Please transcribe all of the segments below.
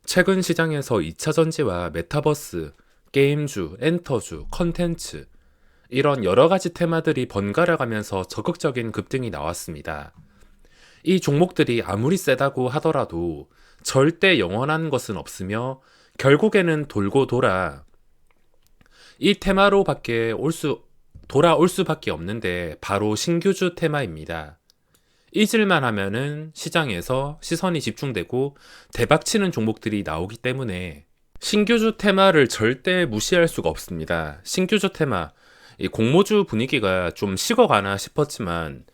최근 시장에서 2차 전지와 메타버스, 게임주, 엔터주, 컨텐츠 이런 여러 가지 테마들이 번갈아 가면서 적극적인 급등이 나왔습니다. 이 종목들이 아무리 세다고 하더라도 절대 영원한 것은 없으며 결국에는 돌고 돌아 이 테마로밖에 돌아올 수밖에 없는데 바로 신규주 테마입니다. 잊을만 하면은 시장에서 시선이 집중되고 대박치는 종목들이 나오기 때문에 신규주 테마를 절대 무시할 수가 없습니다. 신규주 테마, 이 공모주 분위기가 좀 식어가나 싶었지만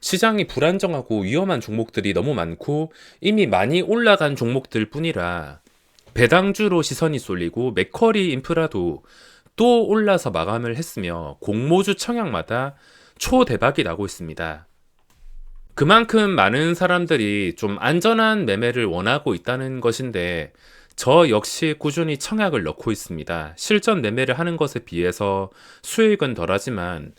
시장이 불안정하고 위험한 종목들이 너무 많고 이미 많이 올라간 종목들 뿐이라 배당주로 시선이 쏠리고 맥쿼리 인프라도 또 올라서 마감을 했으며 공모주 청약마다 초대박이 나고 있습니다. 그만큼 많은 사람들이 좀 안전한 매매를 원하고 있다는 것인데 저 역시 꾸준히 청약을 넣고 있습니다. 실전 매매를 하는 것에 비해서 수익은 덜하지만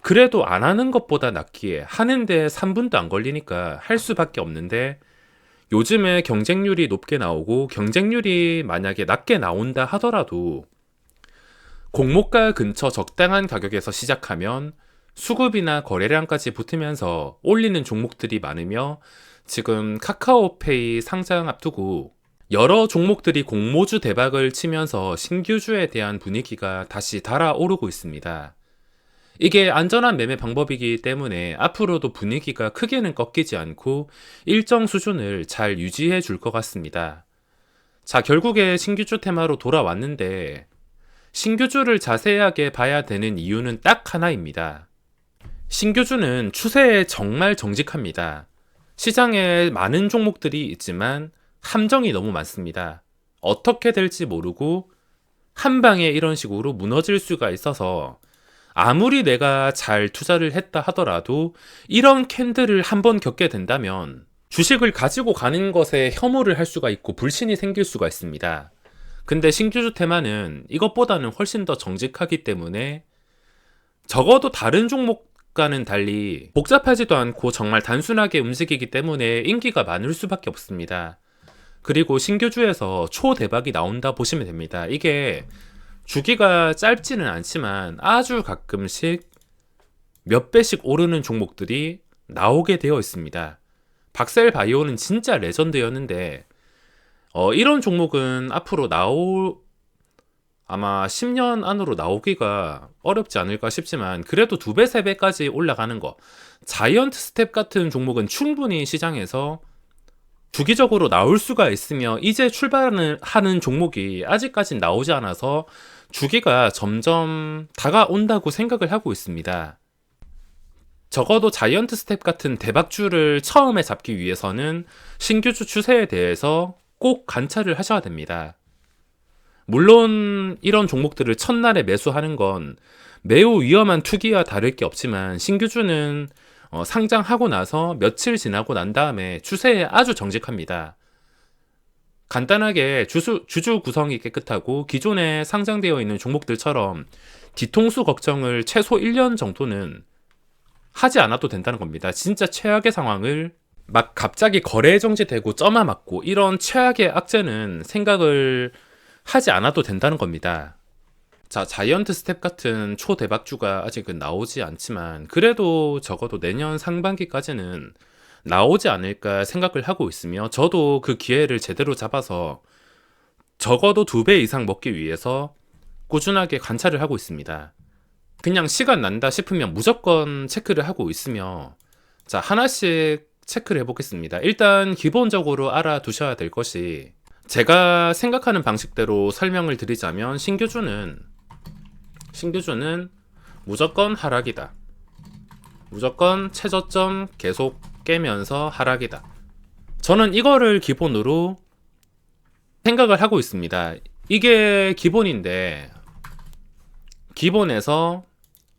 그래도 안 하는 것보다 낫기에 하는데 3분도 안 걸리니까 할 수밖에 없는데 요즘에 경쟁률이 높게 나오고 경쟁률이 만약에 낮게 나온다 하더라도 공모가 근처 적당한 가격에서 시작하면 수급이나 거래량까지 붙으면서 올리는 종목들이 많으며 지금 카카오페이 상장 앞두고 여러 종목들이 공모주 대박을 치면서 신규주에 대한 분위기가 다시 달아오르고 있습니다. 이게 안전한 매매 방법이기 때문에 앞으로도 분위기가 크게는 꺾이지 않고 일정 수준을 잘 유지해 줄 것 같습니다. 자, 결국에 신규주 테마로 돌아왔는데 신규주를 자세하게 봐야 되는 이유는 딱 하나입니다. 신규주는 추세에 정말 정직합니다. 시장에 많은 종목들이 있지만 함정이 너무 많습니다. 어떻게 될지 모르고 한 방에 이런 식으로 무너질 수가 있어서 아무리 내가 잘 투자를 했다 하더라도 이런 캔들을 한번 겪게 된다면 주식을 가지고 가는 것에 혐오를 할 수가 있고 불신이 생길 수가 있습니다. 근데 신규주 테마는 이것보다는 훨씬 더 정직하기 때문에 적어도 다른 종목과는 달리 복잡하지도 않고 정말 단순하게 움직이기 때문에 인기가 많을 수밖에 없습니다. 그리고 신규주에서 초대박이 나온다 보시면 됩니다. 이게 주기가 짧지는 않지만 아주 가끔씩 몇 배씩 오르는 종목들이 나오게 되어 있습니다. 박셀바이오는 진짜 레전드였는데 이런 종목은 앞으로 아마 10년 안으로 나오기가 어렵지 않을까 싶지만 그래도 2배, 3배까지 올라가는 거 자이언트 스텝 같은 종목은 충분히 시장에서 주기적으로 나올 수가 있으며 이제 출발을 하는 종목이 아직까지 나오지 않아서 주기가 점점 다가온다고 생각을 하고 있습니다. 적어도 자이언트 스텝 같은 대박주를 처음에 잡기 위해서는 신규주 추세에 대해서 꼭 관찰을 하셔야 됩니다. 물론 이런 종목들을 첫날에 매수하는 건 매우 위험한 투기와 다를 게 없지만 신규주는 상장하고 나서 며칠 지나고 난 다음에 추세에 아주 정직합니다. 간단하게 주주 구성이 깨끗하고 기존에 상장되어 있는 종목들처럼 뒤통수 걱정을 최소 1년 정도는 하지 않아도 된다는 겁니다. 진짜 최악의 상황을 막 갑자기 거래 정지되고 쩌마 맞고 이런 최악의 악재는 생각을 하지 않아도 된다는 겁니다. 자, 자이언트 스텝 같은 초대박주가 아직은 나오지 않지만 그래도 적어도 내년 상반기까지는 나오지 않을까 생각을 하고 있으며 저도 그 기회를 제대로 잡아서 적어도 2배 이상 먹기 위해서 꾸준하게 관찰을 하고 있습니다. 그냥 시간 난다 싶으면 무조건 체크를 하고 있으며 자, 하나씩 체크를 해보겠습니다. 일단 기본적으로 알아두셔야 될 것이 제가 생각하는 방식대로 설명을 드리자면 신규주는 무조건 하락이다. 무조건 최저점 계속 깨면서 하락이다. 저는 이거를 기본으로 생각을 하고 있습니다. 이게 기본인데 기본에서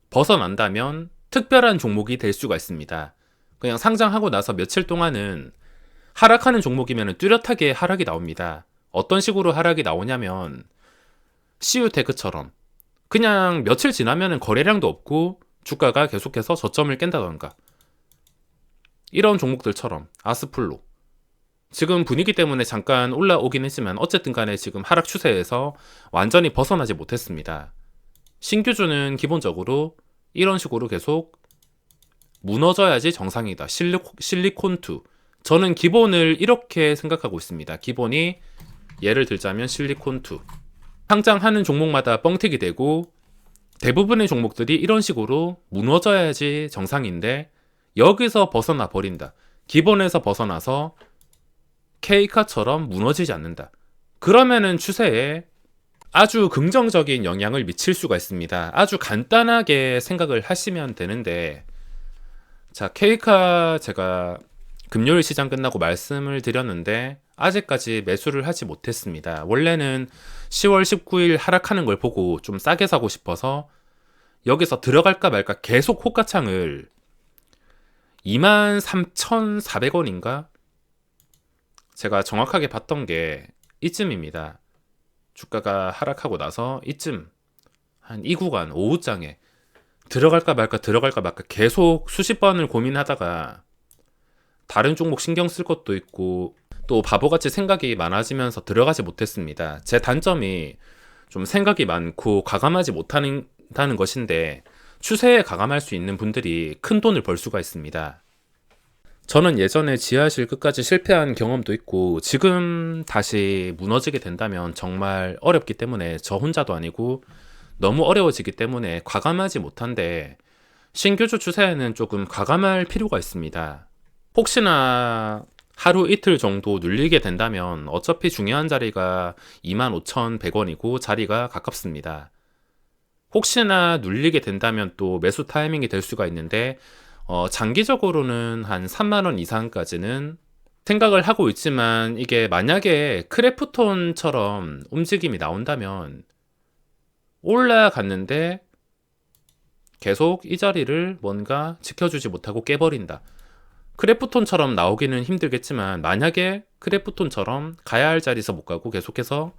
벗어난다면 특별한 종목이 될 수가 있습니다. 그냥 상장하고 나서 며칠 동안은 하락하는 종목이면 뚜렷하게 하락이 나옵니다. 어떤 식으로 하락이 나오냐면 CU테크처럼 그냥 며칠 지나면 거래량도 없고 주가가 계속해서 저점을 깬다던가 이런 종목들처럼 아스플로 지금 분위기 때문에 잠깐 올라오긴 했지만 어쨌든 간에 지금 하락 추세에서 완전히 벗어나지 못했습니다. 신규주는 기본적으로 이런 식으로 계속 무너져야지 정상이다. 실리콘2. 저는 기본을 이렇게 생각하고 있습니다. 기본이 예를 들자면 실리콘2. 상장하는 종목마다 뻥튀기 되고 대부분의 종목들이 이런 식으로 무너져야지 정상인데 여기서 벗어나 버린다. 기본에서 벗어나서 K카처럼 무너지지 않는다. 그러면은 추세에 아주 긍정적인 영향을 미칠 수가 있습니다. 아주 간단하게 생각을 하시면 되는데, 자, K카 제가 금요일 시장 끝나고 말씀을 드렸는데 아직까지 매수를 하지 못했습니다. 원래는 10월 19일 하락하는 걸 보고 좀 싸게 사고 싶어서 여기서 들어갈까 말까 계속 호가창을 23,400원인가? 제가 정확하게 봤던 게 이쯤입니다. 주가가 하락하고 나서 이쯤 한 이 구간 오후장에 들어갈까 말까 계속 수십 번을 고민하다가 다른 종목 신경 쓸 것도 있고 또 바보같이 생각이 많아지면서 들어가지 못했습니다. 제 단점이 좀 생각이 많고 과감하지 못한다는 것인데 추세에 가감할 수 있는 분들이 큰 돈을 벌 수가 있습니다. 저는 예전에 지하실 끝까지 실패한 경험도 있고 지금 다시 무너지게 된다면 정말 어렵기 때문에 저 혼자도 아니고 너무 어려워지기 때문에 과감하지 못한데 신규주 추세에는 조금 과감할 필요가 있습니다. 혹시나 하루 이틀 정도 눌리게 된다면 어차피 중요한 자리가 25,100원이고 자리가 가깝습니다. 혹시나 눌리게 된다면 또 매수 타이밍이 될 수가 있는데 장기적으로는 한 3만원 이상까지는 생각을 하고 있지만 이게 만약에 크래프톤처럼 움직임이 나온다면 올라갔는데 계속 이 자리를 뭔가 지켜주지 못하고 깨버린다. 크래프톤처럼 나오기는 힘들겠지만 만약에 크래프톤처럼 가야 할 자리에서 못 가고 계속해서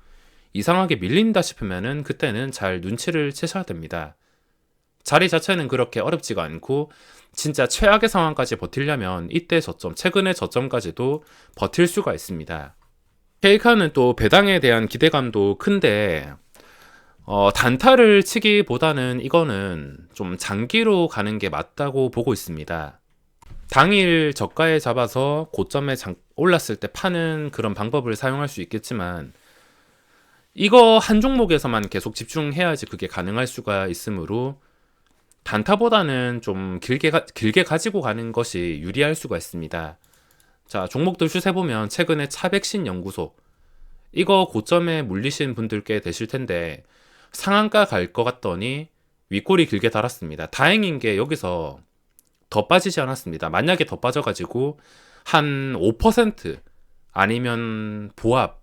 이상하게 밀린다 싶으면은 그때는 잘 눈치를 채셔야 됩니다. 자리 자체는 그렇게 어렵지가 않고 진짜 최악의 상황까지 버티려면 이때 저점, 최근의 저점까지도 버틸 수가 있습니다. K카는 또 배당에 대한 기대감도 큰데 단타를 치기보다는 이거는 좀 장기로 가는 게 맞다고 보고 있습니다. 당일 저가에 잡아서 고점에 올랐을 때 파는 그런 방법을 사용할 수 있겠지만 이거 한 종목에서만 계속 집중해야지 그게 가능할 수가 있으므로 단타보다는 좀 길게 가지고 가는 것이 유리할 수가 있습니다. 자, 종목들 추세 보면 최근에 차백신 연구소 이거 고점에 물리신 분들 꽤 되실 텐데 상한가 갈 것 같더니 윗골이 길게 달았습니다. 다행인 게 여기서 더 빠지지 않았습니다. 만약에 더 빠져가지고 한 5% 아니면 보합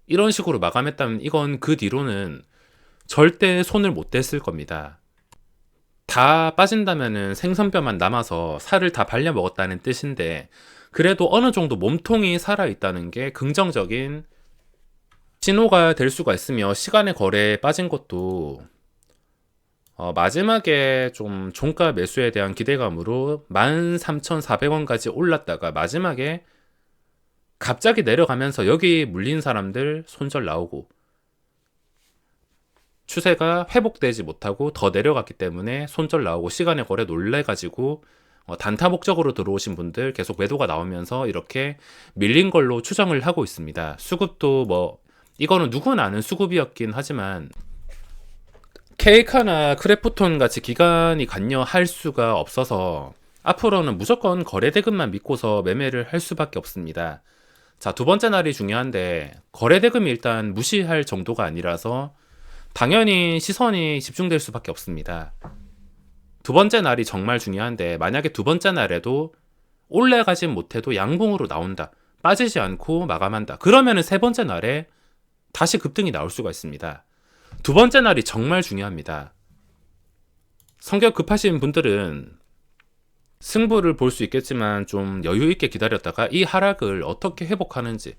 이런 식으로 마감했다면 이건 그 뒤로는 절대 손을 못 댔을 겁니다. 다 빠진다면은 생선뼈만 남아서 살을 다 발려 먹었다는 뜻인데 그래도 어느 정도 몸통이 살아있다는 게 긍정적인 신호가 될 수가 있으며 시간의 거래에 빠진 것도 마지막에 좀 종가 매수에 대한 기대감으로 13,400원까지 올랐다가 마지막에 갑자기 내려가면서 여기 물린 사람들 손절 나오고 추세가 회복되지 못하고 더 내려갔기 때문에 손절 나오고 시간의 거래 놀래가지고 단타 목적으로 들어오신 분들 계속 매도가 나오면서 이렇게 밀린 걸로 추정을 하고 있습니다. 수급도 뭐 이거는 누구나 아는 수급이었긴 하지만 K카나 크래프톤 같이 기간이 간여할 수가 없어서 앞으로는 무조건 거래대금만 믿고서 매매를 할 수밖에 없습니다. 자, 두 번째 날이 중요한데 거래대금이 일단 무시할 정도가 아니라서 당연히 시선이 집중될 수밖에 없습니다. 두 번째 날이 정말 중요한데 만약에 두 번째 날에도 올라가진 못해도 양봉으로 나온다. 빠지지 않고 마감한다. 그러면은 세 번째 날에 다시 급등이 나올 수가 있습니다. 두 번째 날이 정말 중요합니다. 성격 급하신 분들은 승부를 볼 수 있겠지만 좀 여유 있게 기다렸다가 이 하락을 어떻게 회복하는지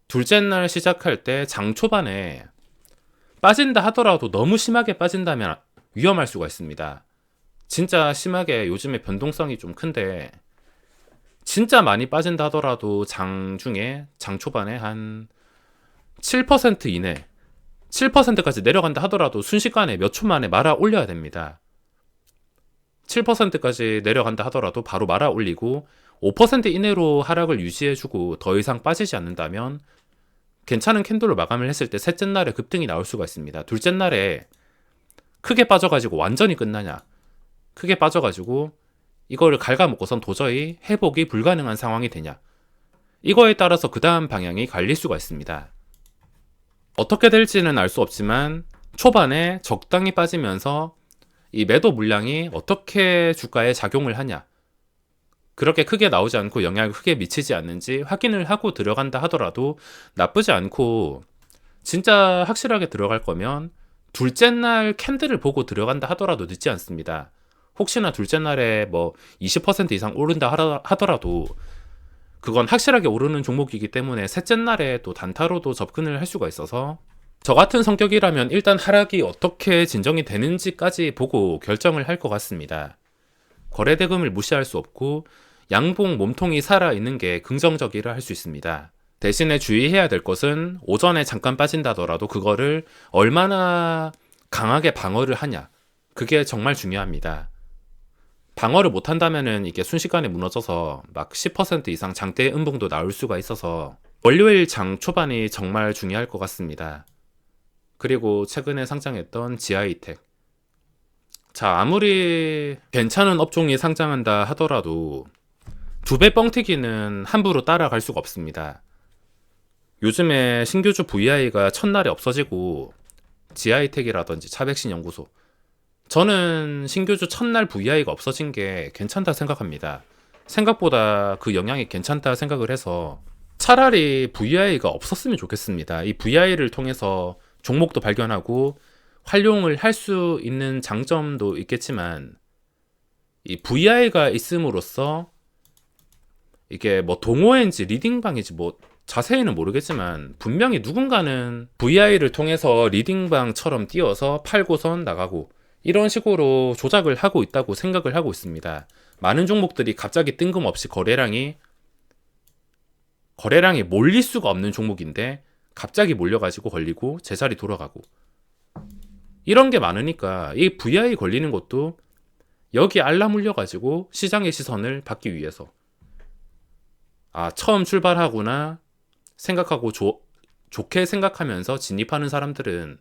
둘째 날 시작할 때 장 초반에 빠진다 하더라도 너무 심하게 빠진다면 위험할 수가 있습니다. 진짜 심하게 요즘에 변동성이 좀 큰데 진짜 많이 빠진다 하더라도 장 중에 장 초반에 한 7% 이내, 7%까지 내려간다 하더라도 순식간에 몇 초 만에 말아 올려야 됩니다. 7%까지 내려간다 하더라도 바로 말아 올리고 5% 이내로 하락을 유지해주고 더 이상 빠지지 않는다면 괜찮은 캔들로 마감을 했을 때 셋째 날에 급등이 나올 수가 있습니다. 둘째 날에 크게 빠져가지고 완전히 끝나냐, 크게 빠져가지고 이거를 갉아먹고선 도저히 회복이 불가능한 상황이 되냐, 이거에 따라서 그 다음 방향이 갈릴 수가 있습니다. 어떻게 될지는 알 수 없지만 초반에 적당히 빠지면서 이 매도 물량이 어떻게 주가에 작용을 하냐, 그렇게 크게 나오지 않고 영향을 크게 미치지 않는지 확인을 하고 들어간다 하더라도 나쁘지 않고, 진짜 확실하게 들어갈 거면 둘째 날 캔들을 보고 들어간다 하더라도 늦지 않습니다. 혹시나 둘째 날에 뭐 20% 이상 오른다 하더라도 그건 확실하게 오르는 종목이기 때문에 셋째 날에 또 단타로도 접근을 할 수가 있어서, 저 같은 성격이라면 일단 하락이 어떻게 진정이 되는지까지 보고 결정을 할 것 같습니다. 거래대금을 무시할 수 없고 양봉 몸통이 살아있는 게 긍정적이라 할 수 있습니다. 대신에 주의해야 될 것은 오전에 잠깐 빠진다더라도 그거를 얼마나 강하게 방어를 하냐, 그게 정말 중요합니다. 방어를 못한다면은 이게 순식간에 무너져서 막 10% 이상 장대 음봉도 나올 수가 있어서 월요일 장 초반이 정말 중요할 것 같습니다. 그리고 최근에 상장했던 지하이텍, 자, 아무리 괜찮은 업종이 상장한다 하더라도 두 배 뻥튀기는 함부로 따라갈 수가 없습니다. 요즘에 신규주 VI가 첫날에 없어지고 지하이텍이라든지 차백신연구소, 저는 신규주 첫날 VI가 없어진 게 괜찮다 생각합니다. 생각보다 그 영향이 괜찮다 생각을 해서 차라리 VI가 없었으면 좋겠습니다. 이 VI를 통해서 종목도 발견하고 활용을 할 수 있는 장점도 있겠지만, 이 VI가 있음으로써 이게 뭐 동호회인지 리딩방인지 뭐 자세히는 모르겠지만 분명히 누군가는 VI를 통해서 리딩방처럼 띄워서 팔고선 나가고 이런 식으로 조작을 하고 있다고 생각을 하고 있습니다. 많은 종목들이 갑자기 뜬금없이 거래량이 몰릴 수가 없는 종목인데 갑자기 몰려가지고 걸리고 제자리 돌아가고 이런 게 많으니까 이 VI 걸리는 것도 여기 알람 울려가지고 시장의 시선을 받기 위해서, 아, 처음 출발하구나 생각하고 좋게 생각하면서 진입하는 사람들은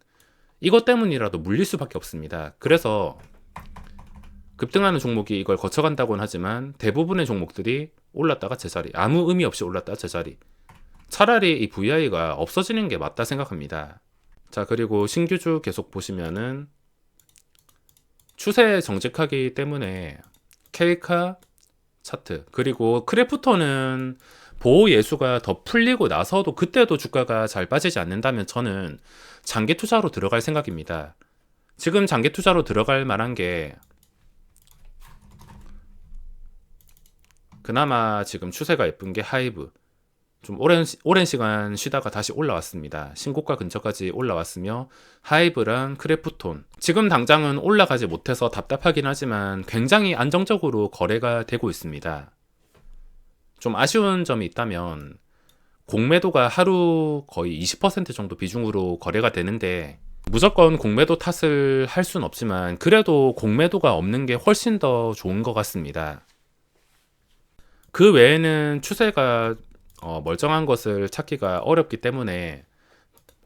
이것 때문이라도 물릴 수밖에 없습니다. 그래서 급등하는 종목이 이걸 거쳐간다고는 하지만 대부분의 종목들이 올랐다가 제자리, 아무 의미 없이 올랐다가 제자리, 차라리 이 VI가 없어지는 게 맞다 생각합니다. 자, 그리고 신규주 계속 보시면은 추세 정직하기 때문에 케이카 차트, 그리고 크래프톤은 보호 예수가 더 풀리고 나서도 그때도 주가가 잘 빠지지 않는다면 저는 장기 투자로 들어갈 생각입니다. 지금 장기 투자로 들어갈 만한 게 그나마 지금 추세가 예쁜 게 하이브, 좀 오랜 시간 쉬다가 다시 올라왔습니다. 신고가 근처까지 올라왔으며 하이브랑 크래프톤, 지금 당장은 올라가지 못해서 답답하긴 하지만 굉장히 안정적으로 거래가 되고 있습니다. 좀 아쉬운 점이 있다면 공매도가 하루 거의 20% 정도 비중으로 거래가 되는데, 무조건 공매도 탓을 할 순 없지만 그래도 공매도가 없는 게 훨씬 더 좋은 것 같습니다. 그 외에는 추세가 멀쩡한 것을 찾기가 어렵기 때문에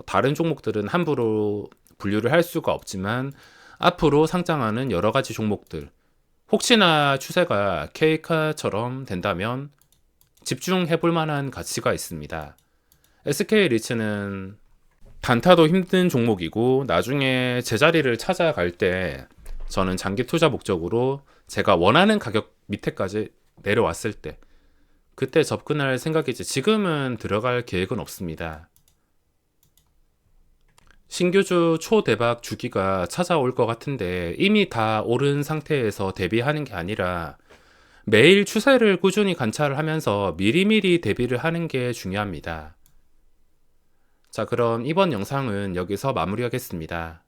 다른 종목들은 함부로 분류를 할 수가 없지만 앞으로 상장하는 여러 가지 종목들, 혹시나 추세가 K카처럼 된다면 집중해 볼 만한 가치가 있습니다. SK리츠는 단타도 힘든 종목이고 나중에 제자리를 찾아갈 때 저는 장기 투자 목적으로 제가 원하는 가격 밑에까지 내려왔을 때 그때 접근할 생각이지 지금은 들어갈 계획은 없습니다. 신규주 초대박 주기가 찾아올 것 같은데 이미 다 오른 상태에서 대비하는 게 아니라 매일 추세를 꾸준히 관찰을 하면서 미리미리 대비를 하는 게 중요합니다. 자, 그럼 이번 영상은 여기서 마무리하겠습니다.